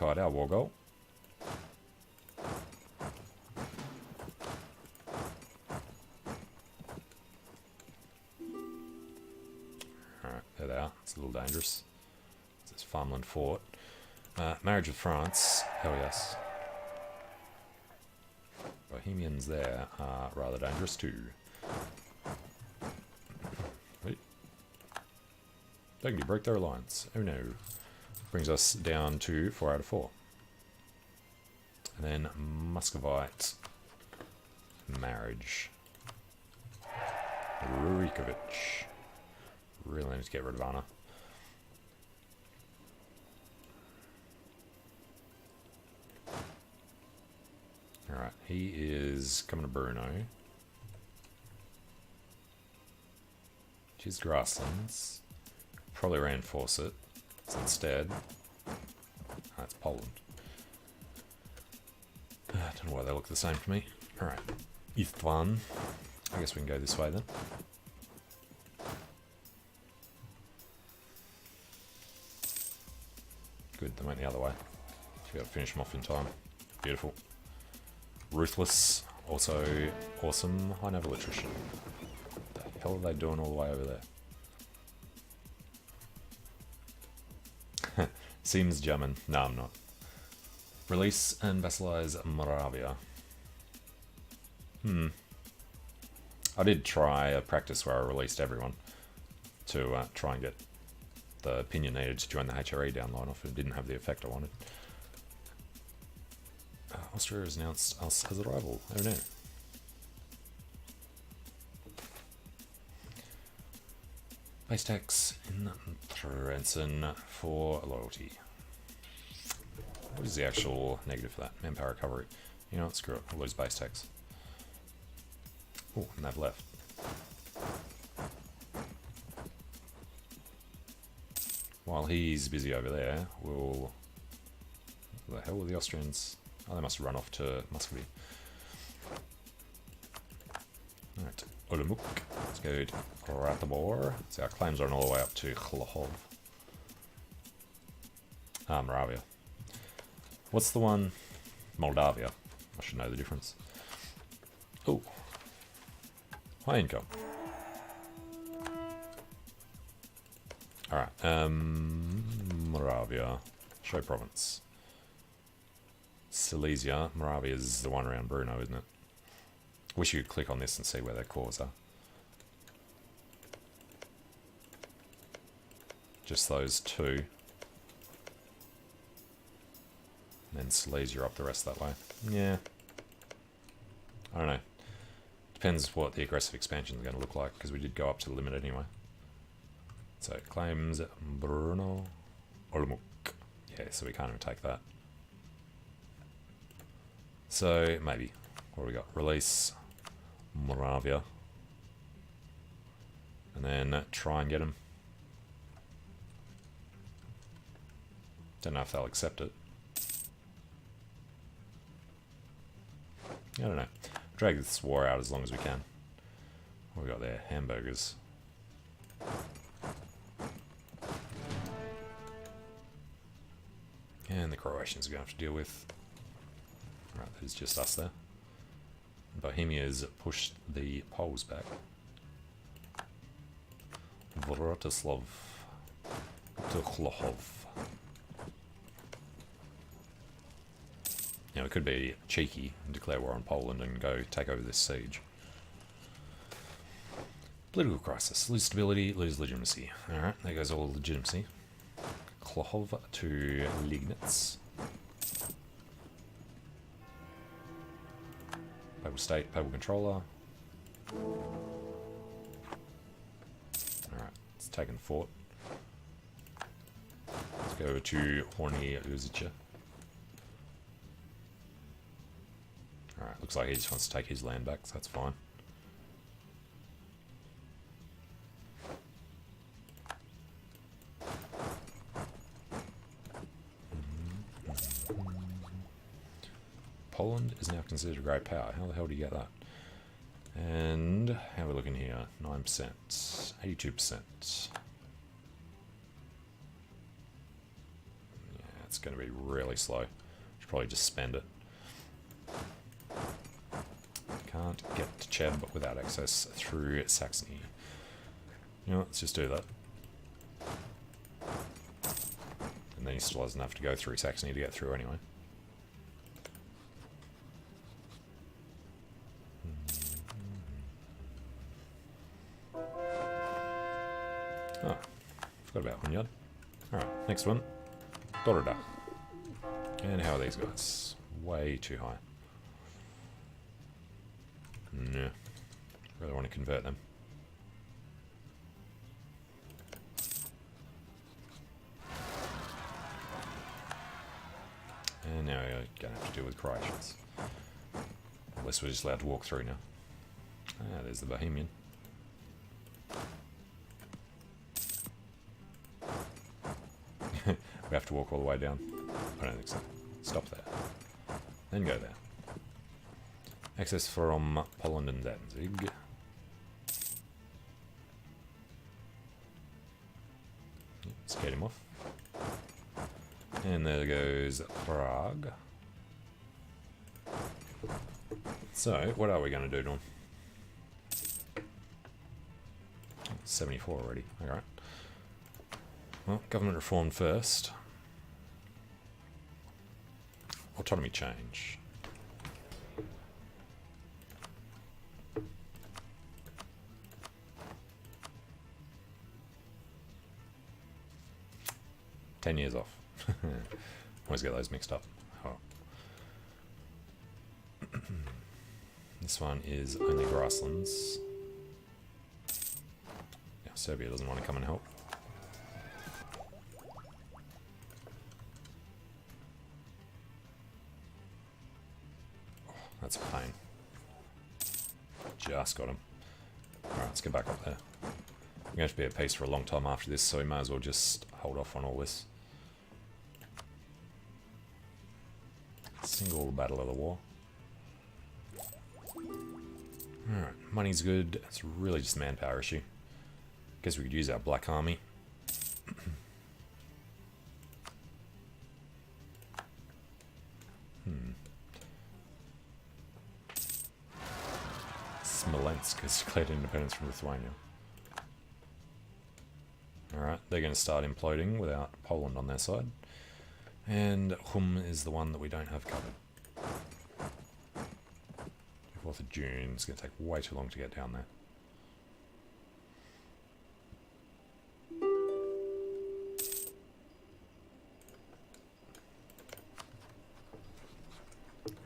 occupied our war goal. Alright, there they are. It's a little dangerous. It's this farmland fort. Marriage with France. Hell yes. Bohemians there are rather dangerous too. Wait. Burgundy broke their alliance. Oh no. Brings us down to 4 out of 4. And then Muscovite marriage. Rurikovic. Really need to get rid of Anna. Alright, he is coming to Brno. Choose grasslands. Probably reinforce it. So instead, that's Poland. I don't know why they look the same to me. Alright, East one. I guess we can go this way then. Good, they went the other way. So we got to finish them off in time. Beautiful. Ruthless, also awesome, high naval attrition. What the hell are they doing all the way over there? Seems German. No, I'm not. Release and vassalize Moravia. I did try a practice where I released everyone to try and get the opinion needed to join the HRE down line off. It didn't have the effect I wanted. Austria has announced us as a rival. Oh no. Base tax in Trenton for loyalty. What is the actual negative for that? Manpower recovery. You know what? Screw it. We'll lose base tax. Oh, and they've left. While he's busy over there, we'll... What the hell were the Austrians? Oh, they must have run off to Muscovy. Alright, Olomouc. Let's go to Ratibor. So our claims are all the way up to Khlahov. Moravia. What's the one? Moldavia. I should know the difference. Oh. High income. Alright, Moravia. Show province. Silesia. Moravia is the one around Brno, isn't it? Wish you could click on this and see where their cores are. Just those two. And then Silesia up the rest that way. Yeah. I don't know. Depends what the aggressive expansion is going to look like, because we did go up to the limit anyway. So claims Brno, Olomouc. Yeah, so we can't even take that. So maybe. What do we got? Release Moravia. And then try and get them. Don't know if they'll accept it. I don't know. Drag this war out as long as we can. What we got there? Hamburgers. And the Croatians are going to have to deal with. Right, there's just us there. Bohemia's pushed the Poles back. Vratislav to Khlahov. Now, we could be cheeky and declare war on Poland and go take over this siege. Political crisis. Lose stability, lose legitimacy. Alright, there goes all legitimacy. Khlahov to Liegnitz. Papal state, papal controller. Alright, it's taken fort. Let's go to Horny Uzice. Alright, looks like he just wants to take his land back, so that's fine. Poland is now considered a great power. How the hell do you get that? And how are we looking here? 9%, 82%. Yeah, it's going to be really slow. Should probably just spend it. Can't get to Cheb without access through Saxony. You know, let's just do that. And then he still doesn't have to go through Saxony to get through anyway. Oh, forgot about Hunyad. Alright, next one. Dorada. And how are these guys? Way too high. No. Really want to convert them. And now we're going to have to deal with Croatians. Unless we're just allowed to walk through now. Ah, there's the Bohemian. We have to walk all the way down. I don't think so. Stop there. Then go there. Access from Poland and Danzig. Let's get him off. And there goes Prague. So, what are we going to do to him? 74 already. Alright. Well, government reform first. Autonomy change. "10 years off." Always get those mixed up. Oh. This one is only grasslands. Yeah, Serbia doesn't want to come and help. Oh, that's a pain. Just got him. Alright, let's get back up there. We're going to have to be at peace for a long time after this, so we might as well just hold off on all this. Single battle of the war. Alright, money's good. It's really just a manpower issue. Guess we could use our black army. Smolensk has declared independence from Lithuania. Alright, they're going to start imploding without Poland on their side. And Hum is the one that we don't have covered. 4th of June. It's going to take way too long to get down there.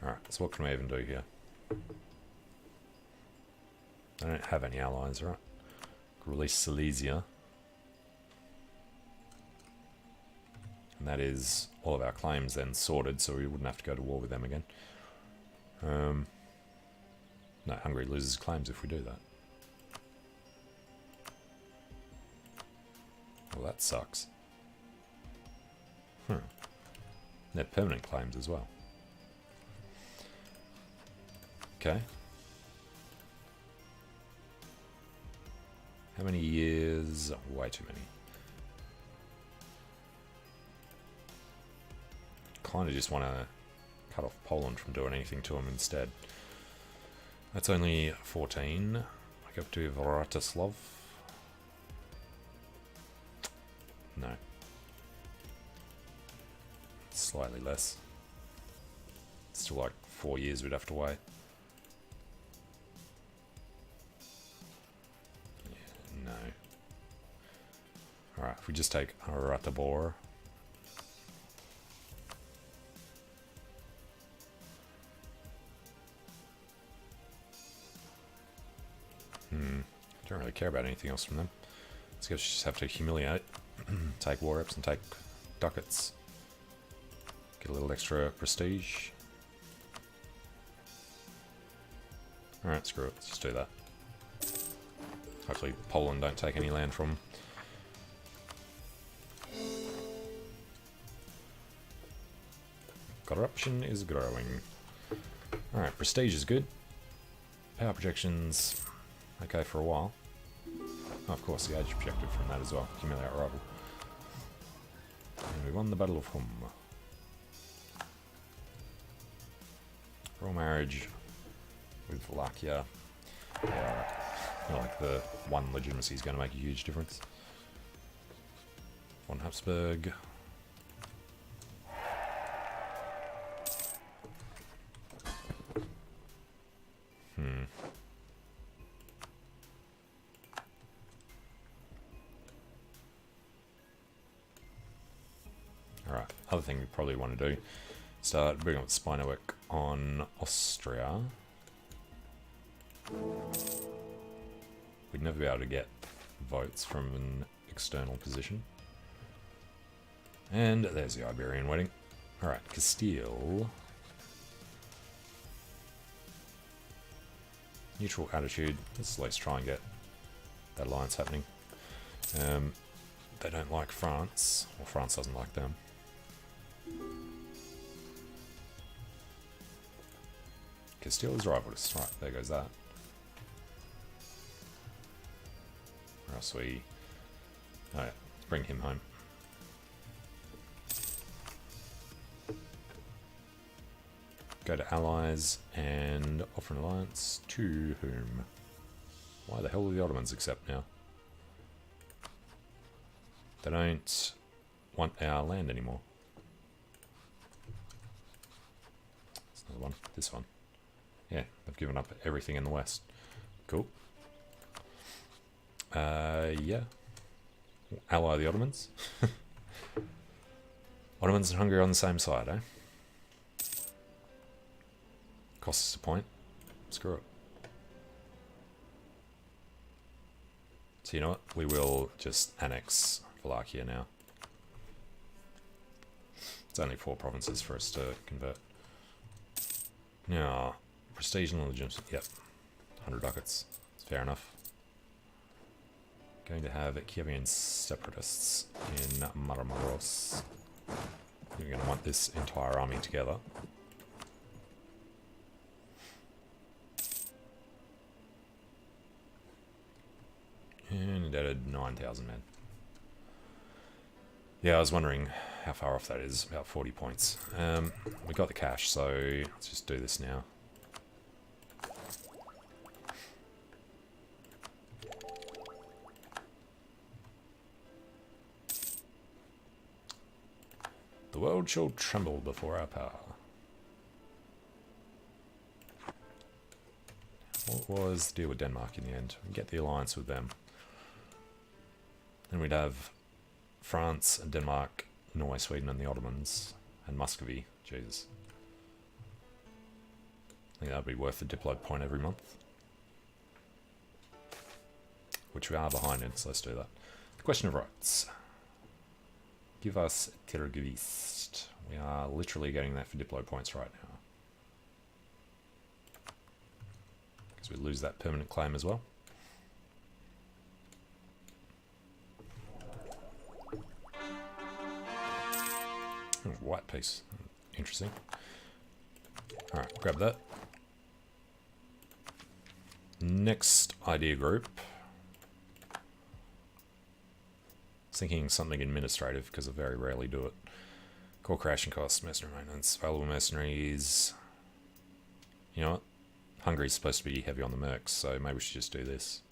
Alright, so what can we even do here? I don't have any allies, right? Release Silesia. And that is all of our claims then sorted, so we wouldn't have to go to war with them again. No, Hungary loses claims if we do that. Well, that sucks. They're permanent claims as well. Okay. How many years? Way too many. Kind of just want to cut off Poland from doing anything to them instead. That's only 14. I go up to Vratislav. No. Slightly less. Still like 4 years we'd have to wait. Yeah, no. Alright, if we just take Ratibor. Don't really care about anything else from them. Let's just have to humiliate, take war reps and take ducats. Get a little extra prestige. Alright, screw it, let's just do that. Hopefully Poland don't take any land from them. Corruption is growing. Alright, prestige is good. Power projections, okay for a while. Oh, of course, the age objective from that as well. Accumulate rival. And we won the Battle of Hum. Royal marriage with Wallachia. Yeah, I feel like the one legitimacy is going to make a huge difference. Von Habsburg. Alright, other thing we probably want to do, start bringing up the spy network on Austria. We'd never be able to get votes from an external position. And there's the Iberian wedding. Alright, Castile. Neutral attitude. Let's at least try and get that alliance happening. They don't like France, or France doesn't like them. Castile is rivalrous. Right, there goes that. Or else we... Oh yeah, let's bring him home. Go to allies and offer an alliance to whom? Why the hell will the Ottomans accept now? They don't want our land anymore. That's another one. This one. Yeah, they've given up everything in the west. Cool. Yeah. Ally the Ottomans. Ottomans and Hungary on the same side, eh? Costs us a point. Screw it. So you know what? We will just annex Wallachia now. It's only 4 provinces for us to convert. Now, prestige and legitimacy. Yep. 100 ducats. It's fair enough. Going to have Kievian separatists in Maramuros. You're going to want this entire army together. And it added 9,000 men. Yeah, I was wondering how far off that is. About 40 points. We got the cash, so let's just do this now. The world shall tremble before our power. What was the deal with Denmark in the end? We get the alliance with them. Then we'd have France and Denmark, Norway, Sweden and the Ottomans, and Muscovy. Jesus. I think that would be worth a diplo point every month. Which we are behind in, so let's do that. The question of rights. Give us Tirgvist. We are literally getting that for diplo points right now. Because we lose that permanent claim as well. Oh, white piece. Interesting. Alright, grab that. Next idea group. Thinking something administrative because I very rarely do it. Core creation costs, mercenary maintenance, available mercenaries. You know what? Hungary's supposed to be heavy on the mercs, so maybe we should just do this.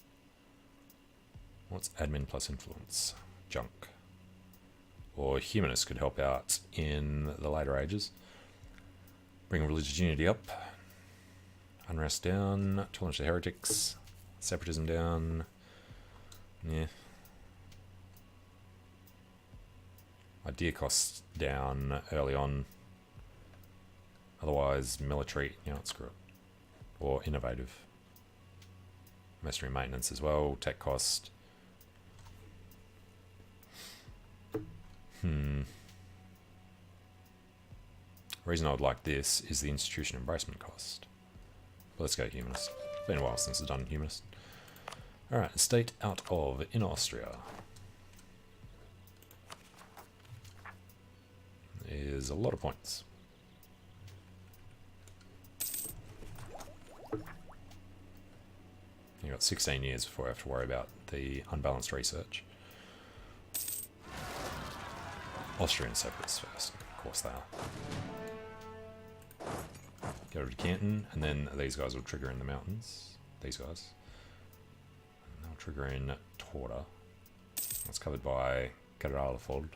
What's admin plus influence? Junk. Or humanists could help out in the later ages. Bring religious unity up. Unrest down. Challenge the heretics. Separatism down. Yeah. Idea costs down early on. Otherwise, military, you know, screw it. Or innovative. Mercenary maintenance as well. Tech cost. The reason I would like this is the institution embracement cost. But let's go humanist. It's been a while since I've done humanist. Alright, state out of in Austria. Is a lot of points. You've got 16 years before I have to worry about the unbalanced research. Austrian separatists first. Of course they are. Get over to Canton, and then these guys will trigger in the mountains. These guys. And they'll trigger in Torda. That's covered by Karalafold.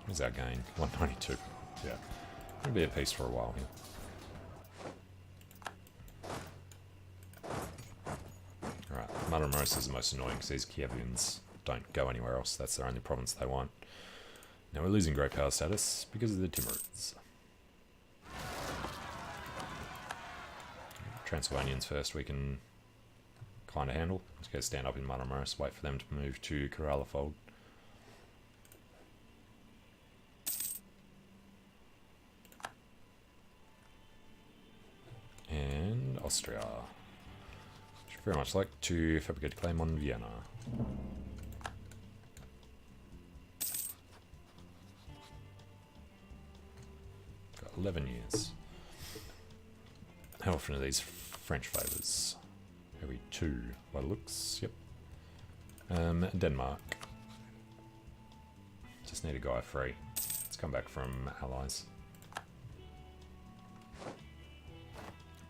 What's our gain? 192. Yeah. It'll be a piece for a while here. Alright, Matamoros is the most annoying because these Kievians don't go anywhere else. That's their only province they want. Now we're losing great power status because of the Timurids. Transylvanians first we can kind of handle. Let's go stand up in Matamoros, wait for them to move to Karalafold. And Austria. Should very much like to fabricate a claim on Vienna. Got 11 years. How often are these French favours? Every 2 by the looks, yep. Denmark. Just need a guy free. Let's come back from allies.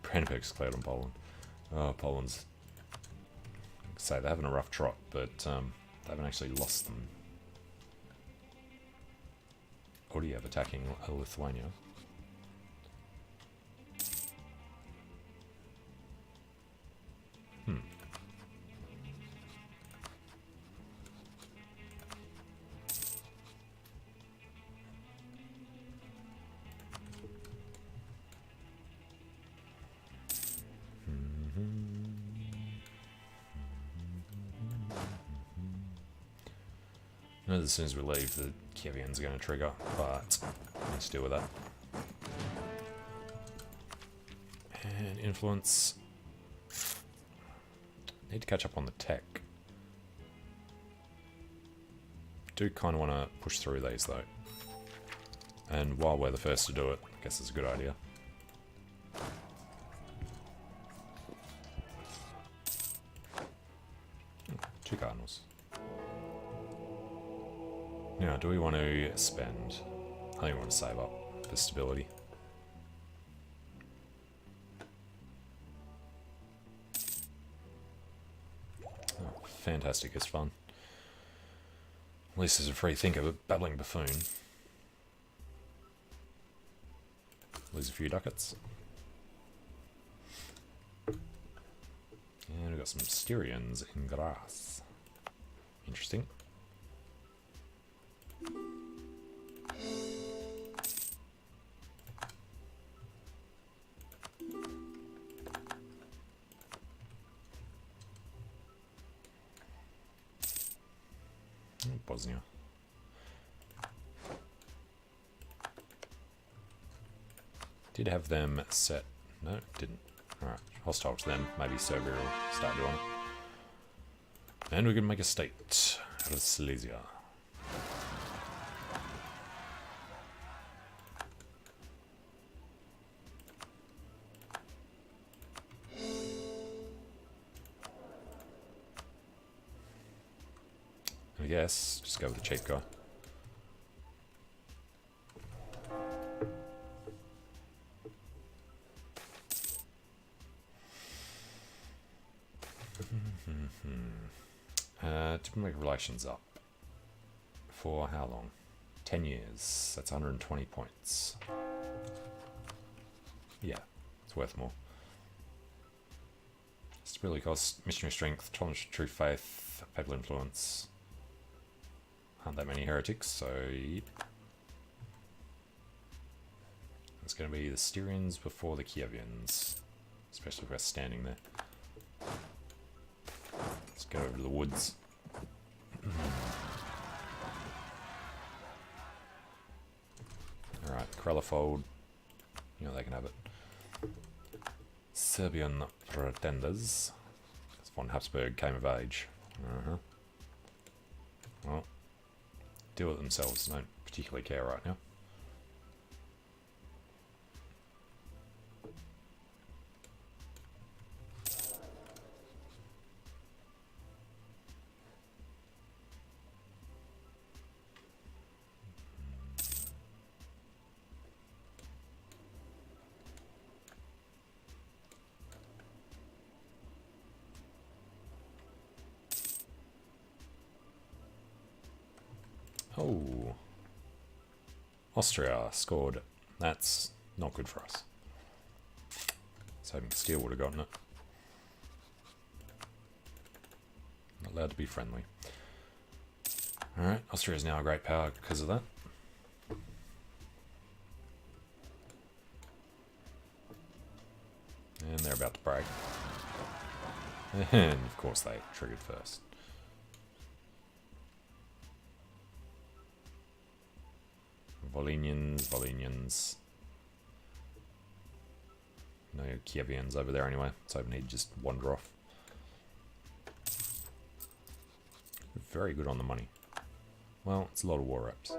Brandenburg's cleared on Poland. Oh, Poland's... I say they're having a rough trot, but they haven't actually lost them. What do you have attacking Lithuania? As soon as we leave, the Kievians are going to trigger, but let's deal with that. And influence. Need to catch up on the tech. Do kind of want to push through these though. And while we're the first to do it, I guess it's a good idea. Two cardinals. Now, do we want to spend? I think we want to save up for stability. Oh, fantastic, it's fun. At least there's a free thinker, but babbling buffoon. Lose a few ducats. And we've got some Styrians in Graz. Interesting. Bosnia. Did have them set. No, didn't. Alright, hostile to them. Maybe Serbia will start doing it. And we can make a state out of Silesia. I guess, just go with the cheap guy. Diplomatic relations up. For how long? 10 years. That's 120 points. Yeah, it's worth more. Stability cost, missionary strength, tolerance to true faith, papal influence. Aren't that many heretics, so yep. It's going to be the Styrians before the Kievians, especially if we're standing there. Let's go over to the woods. Alright, Krelafold. You know they can have it. Serbian pretenders. Von Habsburg came of age. Well, deal with themselves. Don't particularly care right now. Oh. Austria scored. That's not good for us. So hoping Steel would have gotten it. Not allowed to be friendly. Alright, Austria is now a great power because of that. And they're about to break. And of course they triggered first. Volhynians. No Kievians over there anyway, so I need to just wander off. Very good on the money. Well, it's a lot of war reps.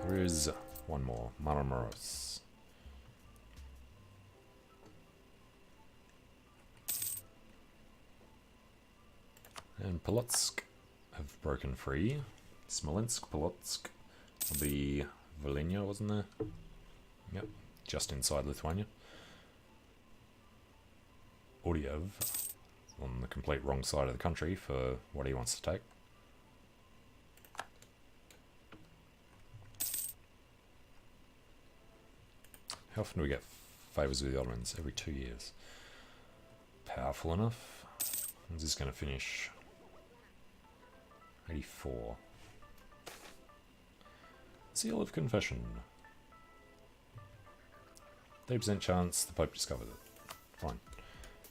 There is one more. Maramuros. And Polotsk have broken free. Smolensk, Polotsk will be Volhynia, wasn't there? Yep, just inside Lithuania. Oriev on the complete wrong side of the country for what he wants to take. How often do we get favours with the Ottomans? Every 2 years. Powerful enough. When's this going to finish? 84. Seal of Confession. 30% chance the Pope discovers it. Fine.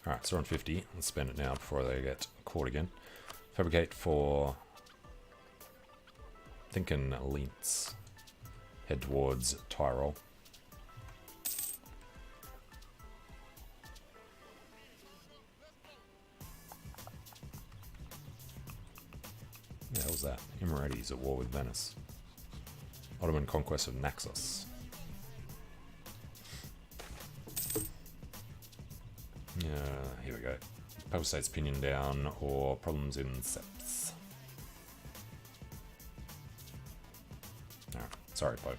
Alright, so we're on 50. Let's spend it now before they get caught again. Fabricate for... thinking Linz. Head towards Tyrol. The hell was that? Emirates at war with Venice. Ottoman conquest of Naxos. Here we go. Papal State's opinion down, or problems in Seps. Alright, sorry, Pope.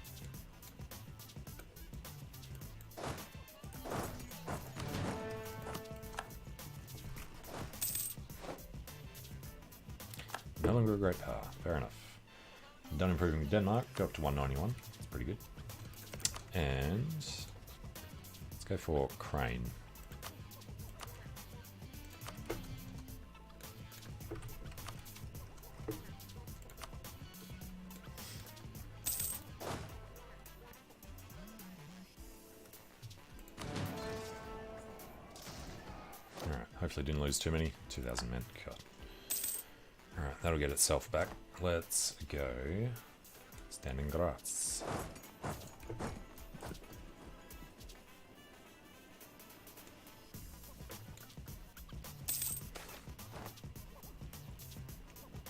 No longer a great power, fair enough. Done improving Denmark, go up to 191, that's pretty good. And let's go for Crane. Alright, hopefully didn't lose too many. 2,000 men cut. Alright, that'll get itself back. Let's go Standing Graz.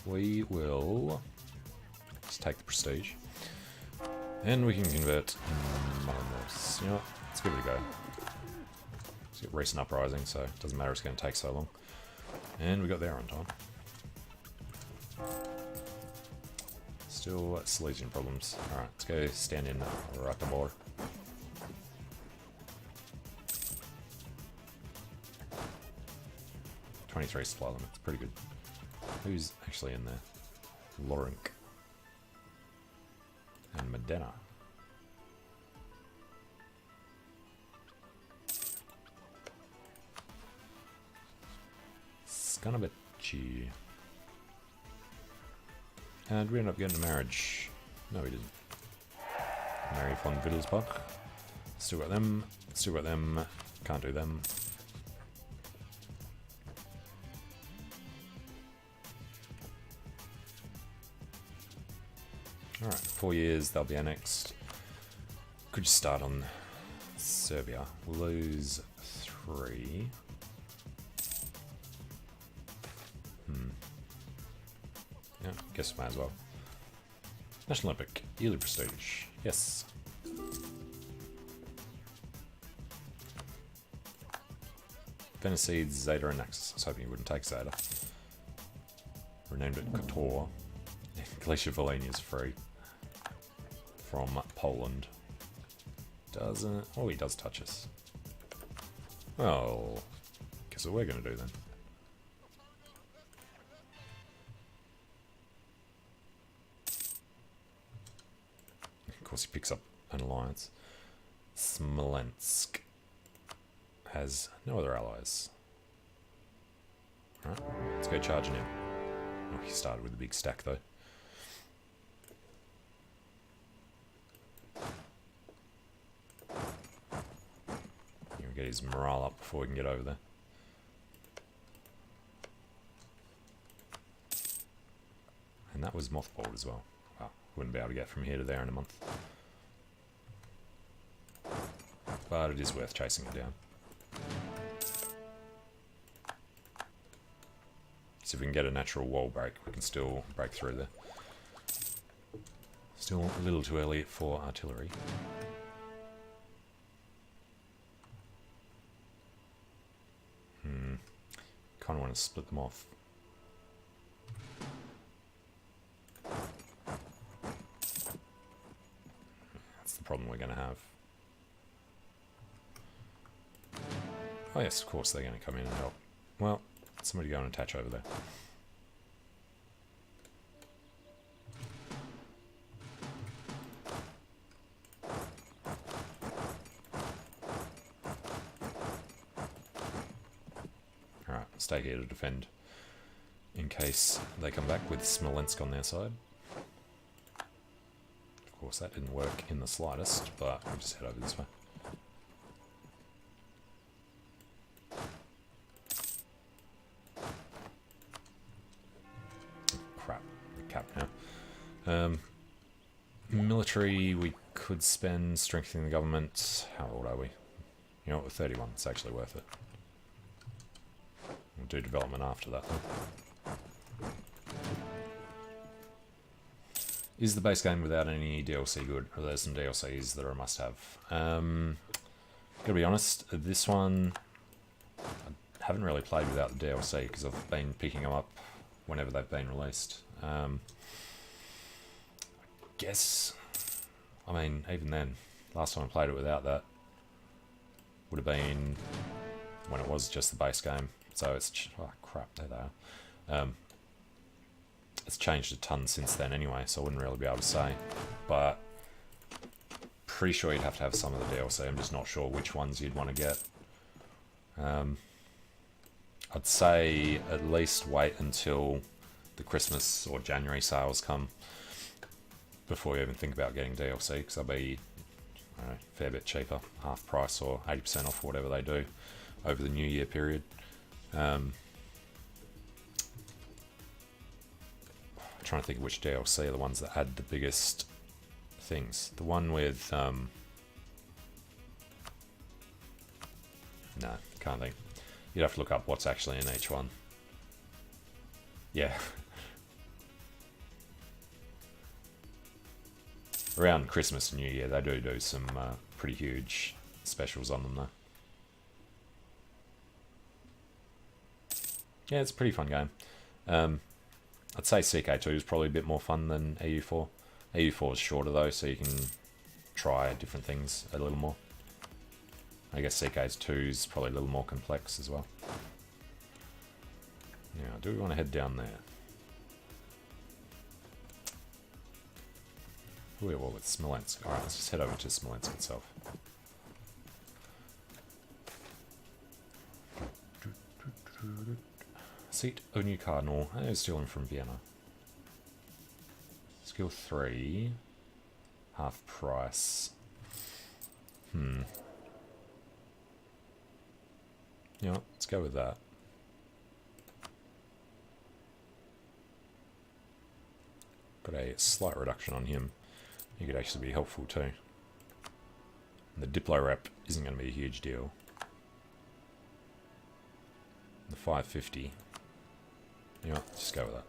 We will just take the prestige. And we can convert Maramuros. You know what? Let's give it a go. Let's get recent uprising, so it doesn't matter, it's going to take so long. And we got there on time. Still Silesian problems. Alright, let's go stand in Ratibor. "23 supply limits, pretty good. Who's actually in there? Lorenc. And Modena. Skanabetchi. And we ended up getting a marriage. No, we didn't. Mary von Wittelsbach. Still got them. Still got them. Can't do them. Alright, 4 years, they'll be annexed. Could just start on Serbia. We'll lose 3. Yeah, guess we might as well. National Epic, yearly prestige. Yes. Venice, Zeta, and Naxos. I was hoping you wouldn't take Zeta. Renamed it Kotor. Glacier Volhynia is free. From Poland. Doesn't... Oh, he does touch us. Well, Guess what we're going to do then. Of course he picks up an alliance. Smolensk has no other allies. Alright, let's go charging him. Oh, he started with a big stack though. He'll get his morale up before we can get over there. And that was mothballed as well. Wow, wouldn't be able to get from here to there in a month. But it is worth chasing it down. So if we can get a natural wall break, we can still break through there. Still a little too early for artillery. Kind of want to split them off. That's the problem we're going to have. Oh yes, of course they're going to come in and help. Well, somebody go and attach over there. Alright, stay here to defend in case they come back with Smolensk on their side. Of course that didn't work in the slightest, but we'll just head over this way. Military, we could spend strengthening the government. How old are we? You know what, 31, it's actually worth it. We'll do development after that though. Is the base game without any DLC good? Or there's some DLCs that are a must have? Gotta be honest, this one I haven't really played without the DLC because I've been picking them up whenever they've been released. Guess, I mean, even then, last time I played it without that would have been when it was just the base game. So it's, oh crap, there they are. It's changed a ton since then anyway, so I wouldn't really be able to say. But pretty sure you'd have to have some of the DLC. I'm just not sure which ones you'd want to get. I'd say at least wait until the Christmas or January sales come before you even think about getting DLC, because they'll be a fair bit cheaper, half price or 80% off whatever they do over the New Year period. I'm trying to think of which DLC are the ones that had the biggest things. The one with no, can't think. You'd have to look up what's actually in each one. Yeah. Around Christmas and New Year, they do some pretty huge specials on them, though. Yeah, it's a pretty fun game. I'd say CK2 is probably a bit more fun than EU4. EU4 is shorter, though, so you can try different things a little more. I guess CK2 is probably a little more complex as well. Now, do we want to head down there? We're all with Smolensk. Alright, let's just head over to Smolensk itself. Seat of new cardinal. I was stealing from Vienna. Skill 3. Half price. You know what? Let's go with that. Got a slight reduction on him. He could actually be helpful too. And the Diplo rep isn't going to be a huge deal. The 550. You know what? Just go with that.